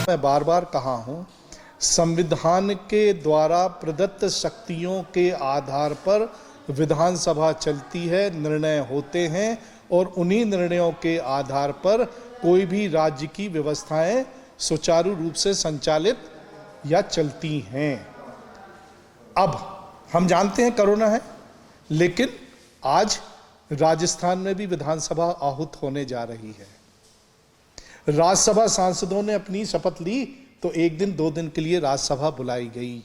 मैं बार बार कहा हूं, संविधान के द्वारा प्रदत्त शक्तियों के आधार पर विधानसभा चलती है, निर्णय होते हैं और उन्हीं निर्णयों के आधार पर कोई भी राज्य की व्यवस्थाएं सुचारू रूप से संचालित या चलती हैं। अब हम जानते हैं कोरोना है, लेकिन आज राजस्थान में भी विधानसभा आहूत होने जा रही है। राज्यसभा सांसदों ने अपनी शपथ ली तो एक दिन 2 दिन के लिए राज्यसभा बुलाई गई।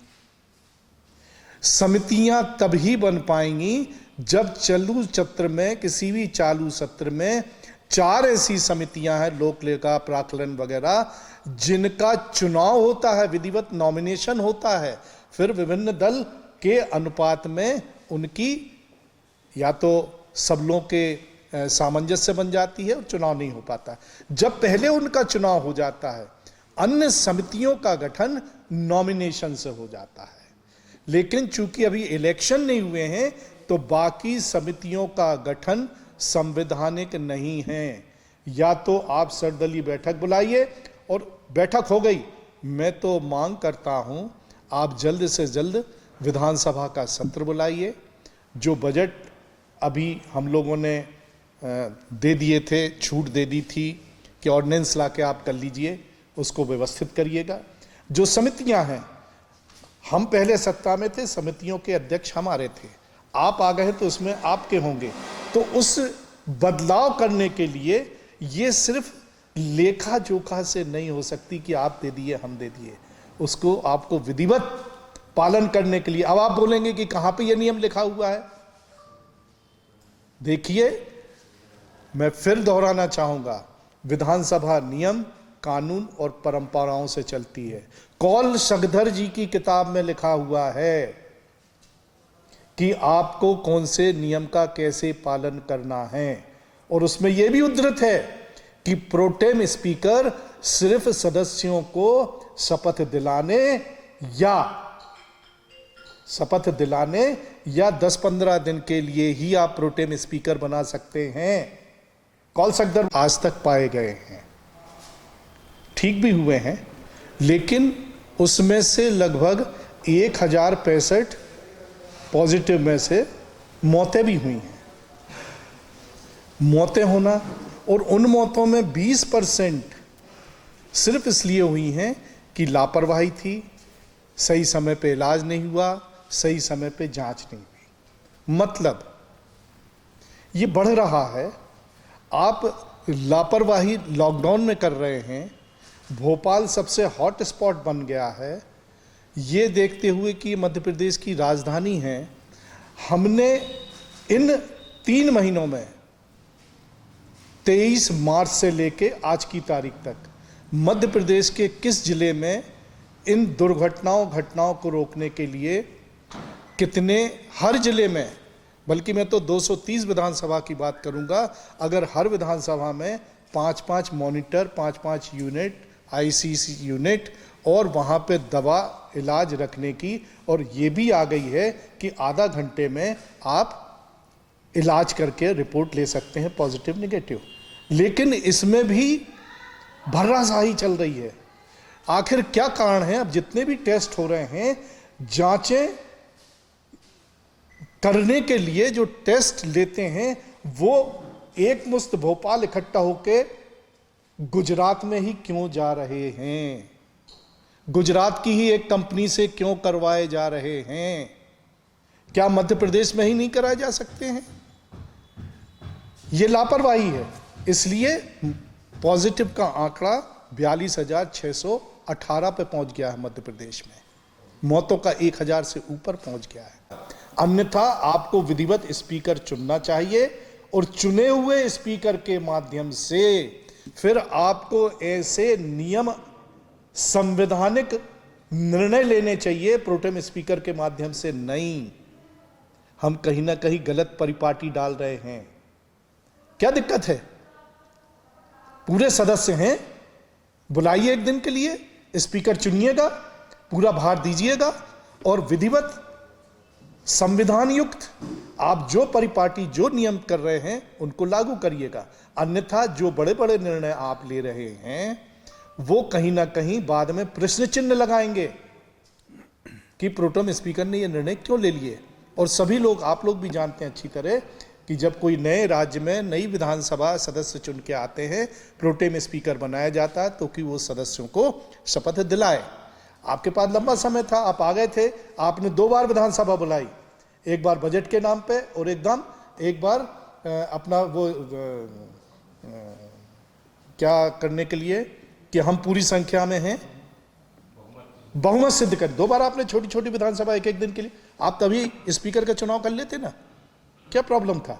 समितियां तभी बन पाएंगी जब चालू सत्र में, किसी भी चालू सत्र में 4 ऐसी समितियां हैं, लोक लेखा, प्राक्कलन वगैरह, जिनका चुनाव होता है, विधिवत नॉमिनेशन होता है, फिर विभिन्न दल के अनुपात में उनकी या तो सब लोग के सामंजस्य बन जाती है और चुनाव नहीं हो पाता। जब पहले उनका चुनाव हो जाता है, अन्य समितियों का गठन नॉमिनेशन से हो जाता है। लेकिन चूंकि अभी इलेक्शन नहीं हुए हैं तो बाकी समितियों का गठन संवैधानिक नहीं है। या तो आप सर्वदलीय बैठक बुलाइए, और बैठक हो गई, मैं तो मांग करता हूं आप जल्द से जल्द विधानसभा का सत्र बुलाइए। जो बजट अभी हम लोगों ने दे दिए थे, छूट दे दी थी कि ऑर्डिनेंस ला के आप कर लीजिए, उसको व्यवस्थित करिएगा। जो समितियां हैं, हम पहले सत्ता में थे, समितियों के अध्यक्ष हमारे थे, आप आ गए तो उसमें आपके होंगे। तो उस बदलाव करने के लिए ये सिर्फ लेखा जोखा से नहीं हो सकती कि आप दे दिए हम दे दिए, उसको आपको विधिवत पालन करने के लिए। अब आप बोलेंगे कि कहां पे ये नियम लिखा हुआ है। देखिए, मैं फिर दोहराना चाहूंगा, विधानसभा नियम, कानून और परंपराओं से चलती है। कौल शगधर जी की किताब में लिखा हुआ है कि आपको कौन से नियम का कैसे पालन करना है, और उसमें यह भी उद्धृत है कि प्रोटेम स्पीकर सिर्फ सदस्यों को शपथ दिलाने या 10-15 दिन के लिए ही आप प्रोटेम स्पीकर बना सकते हैं। कौल शगधर आज तक पाए गए हैं, ठीक भी हुए हैं, लेकिन उसमें से लगभग 1065 पॉजिटिव में से मौतें भी हुई हैं। मौतें होना, और उन मौतों में 20% सिर्फ इसलिए हुई हैं कि लापरवाही थी, सही समय पे इलाज नहीं हुआ, सही समय पे जांच नहीं हुई। मतलब ये बढ़ रहा है। आप लापरवाही लॉकडाउन में कर रहे हैं, भोपाल सबसे हॉट स्पॉट बन गया है, ये देखते हुए कि मध्य प्रदेश की राजधानी है। हमने इन 3 महीनों में 23 मार्च से लेके आज की तारीख तक मध्य प्रदेश के किस जिले में इन घटनाओं को रोकने के लिए कितने, हर जिले में, बल्कि मैं तो 230 विधानसभा की बात करूंगा, अगर हर विधानसभा में 5-5 मॉनिटर, 5-5 यूनिट, आईसीसी यूनिट, और वहाँ पे दवा इलाज रखने की, और ये भी आ गई है कि आधा घंटे में आप इलाज करके रिपोर्ट ले सकते हैं पॉजिटिव नेगेटिव। लेकिन इसमें भी भर्राशाही चल रही है। आखिर क्या कारण है? अब जितने भी टेस्ट हो रहे हैं, जांचें करने के लिए जो टेस्ट लेते हैं, वो एक मुश्त भोपाल इकट्ठा होके गुजरात में ही क्यों जा रहे हैं? गुजरात की ही एक कंपनी से क्यों करवाए जा रहे हैं? क्या मध्य प्रदेश में ही नहीं कराए जा सकते हैं? ये लापरवाही है। इसलिए पॉजिटिव का आंकड़ा 42,618 पे पहुंच गया है मध्य प्रदेश में, मौतों का 1000 से ऊपर पहुंच गया है। अन्यथा आपको विधिवत स्पीकर चुनना चाहिए, और चुने हुए स्पीकर के माध्यम से फिर आपको ऐसे नियम, संवैधानिक निर्णय लेने चाहिए, प्रोटेम स्पीकर के माध्यम से नहीं। हम कहीं ना कहीं गलत परिपाटी डाल रहे हैं। क्या दिक्कत है? पूरे सदस्य हैं, बुलाइए एक दिन के लिए, स्पीकर चुनिएगा, पूरा भार दीजिएगा, और विधिवत संविधान युक्त आप जो परिपाटी, जो नियम कर रहे हैं, उनको लागू करिएगा। अन्यथा जो बड़े बड़े निर्णय आप ले रहे हैं, वो कहीं ना कहीं बाद में प्रश्न चिन्ह लगाएंगे कि प्रोटेम स्पीकर ने ये निर्णय क्यों ले लिए। और सभी लोग, आप लोग भी जानते हैं अच्छी तरह कि जब कोई नए राज्य में नई विधानसभा सदस्य चुन के आते हैं, प्रोटेम स्पीकर बनाया जाता है तो कि वो सदस्यों को शपथ दिलाए। आपके पास लंबा समय था, आप आ गए थे, आपने 2 बार विधानसभा बुलाई, एक बार बजट के नाम पे और एक बार अपना वो क्या करने के लिए कि हम पूरी संख्या में हैं, बहुमत सिद्ध कर। 2 बार आपने छोटी छोटी विधानसभा एक दिन के लिए, आप तभी स्पीकर का चुनाव कर लेते ना, क्या प्रॉब्लम था?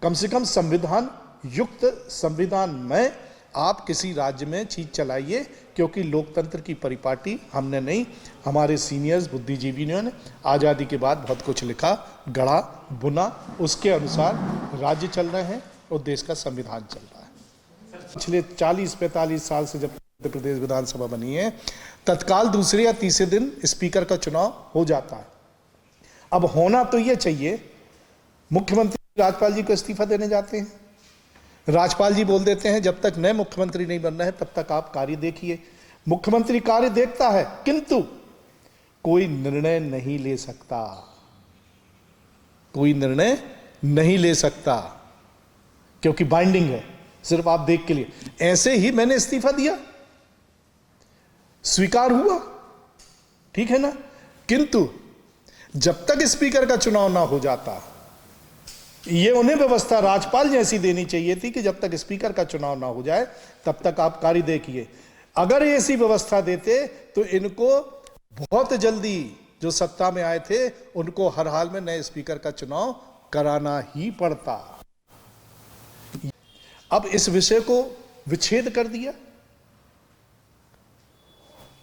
कम से कम संविधान युक्त, संविधान में आप किसी राज्य में चीज चलाइए, क्योंकि लोकतंत्र की परिपाटी हमने नहीं, हमारे सीनियर्स बुद्धिजीवी ने आज़ादी के बाद बहुत कुछ लिखा, गढ़ा, बुना, उसके अनुसार राज्य चल रहे हैं और देश का संविधान चल रहा है। पिछले 40-45 साल से जब मध्य प्रदेश विधानसभा बनी है, तत्काल दूसरे या तीसरे दिन स्पीकर का चुनाव हो जाता है। अब होना तो यह चाहिए, मुख्यमंत्री राज्यपाल जी को इस्तीफा देने जाते हैं, राज्यपाल जी बोल देते हैं जब तक नए मुख्यमंत्री नहीं बन रहे तब तक आप कार्य देखिए। मुख्यमंत्री कार्य देखता है किंतु कोई निर्णय नहीं ले सकता, कोई निर्णय नहीं ले सकता, क्योंकि बाइंडिंग है, सिर्फ आप देख के लिए। ऐसे ही मैंने इस्तीफा दिया, स्वीकार हुआ, ठीक है ना, किंतु जब तक स्पीकर का चुनाव ना हो जाता, ये उन्हें व्यवस्था राज्यपाल जैसी देनी चाहिए थी कि जब तक स्पीकर का चुनाव ना हो जाए तब तक आप कार्य देखिए। अगर ऐसी व्यवस्था देते तो इनको बहुत जल्दी, जो सत्ता में आए थे, उनको हर हाल में नए स्पीकर का चुनाव कराना ही पड़ता। अब इस विषय को विच्छेद कर दिया,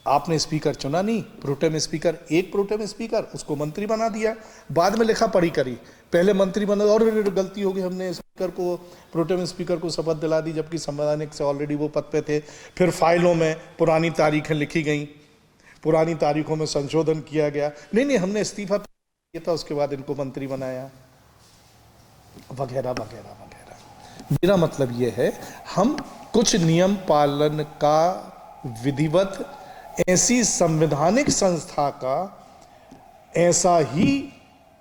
आपने स्पीकर चुना नहीं, प्रोटेम स्पीकर, एक प्रोटेम स्पीकर, उसको मंत्री बना दिया, बाद में लिखा पढ़ी करी, पहले मंत्री बना और गलती हो गई, हमने स्पीकर को, प्रोटेम स्पीकर को शपथ दिला दी जबकि संवैधानिक से ऑलरेडी वो पद पे थे। फिर फाइलों में पुरानी तारीखें लिखी गई, पुरानी तारीखों में संशोधन किया गया, नहीं हमने इस्तीफा दिया था, उसके बाद इनको मंत्री बनाया, वगैरह वगैरह वगैरह। मेरा मतलब ये है, हम कुछ नियम पालन का विधिवत, ऐसी संवैधानिक संस्था का ऐसा ही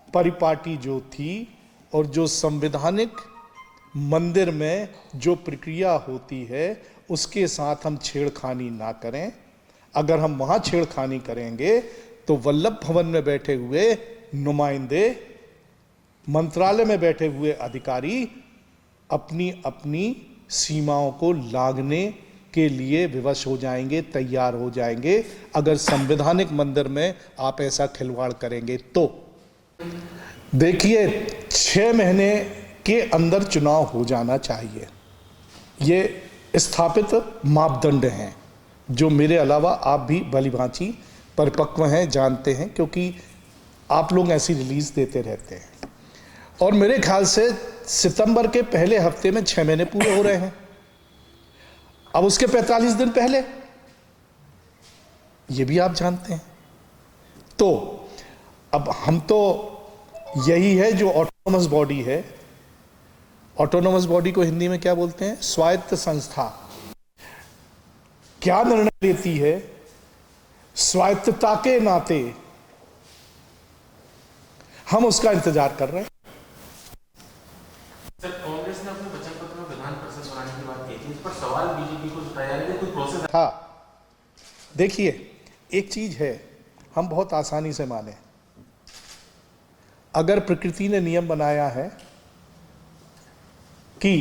परिपाटी जो थी और जो संवैधानिक मंदिर में जो प्रक्रिया होती है उसके साथ हम छेड़खानी ना करें। अगर हम वहां छेड़खानी करेंगे तो वल्लभ भवन में बैठे हुए नुमाइंदे, मंत्रालय में बैठे हुए अधिकारी अपनी अपनी सीमाओं को लांघने के लिए विवश हो जाएंगे, तैयार हो जाएंगे। अगर संवैधानिक मंदिर में आप ऐसा खिलवाड़ करेंगे तो देखिए 6 महीने के अंदर चुनाव हो जाना चाहिए, ये स्थापित मापदंड हैं जो मेरे अलावा आप भी भलीभांति परिपक्व हैं, जानते हैं, क्योंकि आप लोग ऐसी रिलीज देते रहते हैं। और मेरे ख्याल से सितंबर के पहले हफ्ते में 6 महीने पूरे हो रहे हैं, अब उसके 45 दिन पहले, ये भी आप जानते हैं। तो अब हम तो यही है जो ऑटोनोमस बॉडी है, ऑटोनोमस बॉडी को हिंदी में क्या बोलते हैं? स्वायत्त संस्था। क्या निर्णय लेती है, स्वायत्तता के नाते हम उसका इंतजार कर रहे हैं। सर, कांग्रेस ने अपने वचन पत्र में विधान परिषद बनाने की बात की थी, इस पर सवाल बीजेपी को उठाया है, कोई प्रोसेस था। देखिए एक चीज है, हम बहुत आसानी से माने, अगर प्रकृति ने नियम बनाया है कि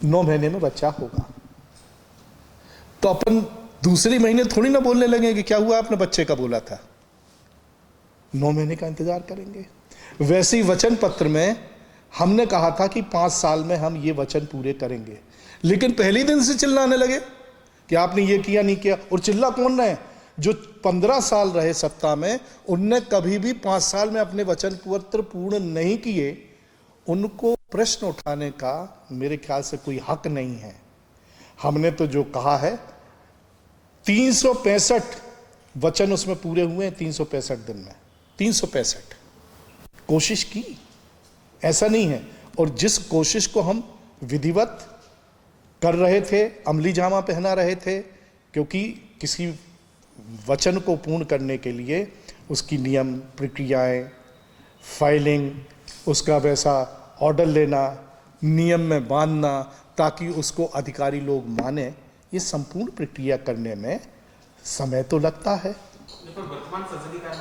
9 महीने में बच्चा होगा, तो अपन दूसरे महीने थोड़ी ना बोलने लगे कि क्या हुआ, आपने बच्चे का बोला था। 9 महीने का इंतजार करेंगे। वैसे ही वचन पत्र में हमने कहा था कि 5 साल में हम ये वचन पूरे करेंगे, लेकिन पहले दिन से चिल्लाने लगे कि आपने ये किया नहीं किया। और चिल्ला कौन रहे? जो 15 साल रहे सत्ता में, उनने कभी भी 5 साल में अपने वचन पत्र पूर्ण नहीं किए, उनको प्रश्न उठाने का मेरे ख्याल से कोई हक नहीं है। हमने तो जो कहा है, 365 वचन उसमें पूरे हुए हैं 365 दिन में, 365 कोशिश की, ऐसा नहीं है। और जिस कोशिश को हम विधिवत कर रहे थे, अमली जामा पहना रहे थे, क्योंकि किसी वचन को पूर्ण करने के लिए उसकी नियम प्रक्रियाएं, फाइलिंग, उसका वैसा ऑर्डर लेना, नियम में बांधना ताकि उसको अधिकारी लोग माने, ये संपूर्ण प्रक्रिया करने में समय तो लगता है। पर वर्तमान संसदीय कार्य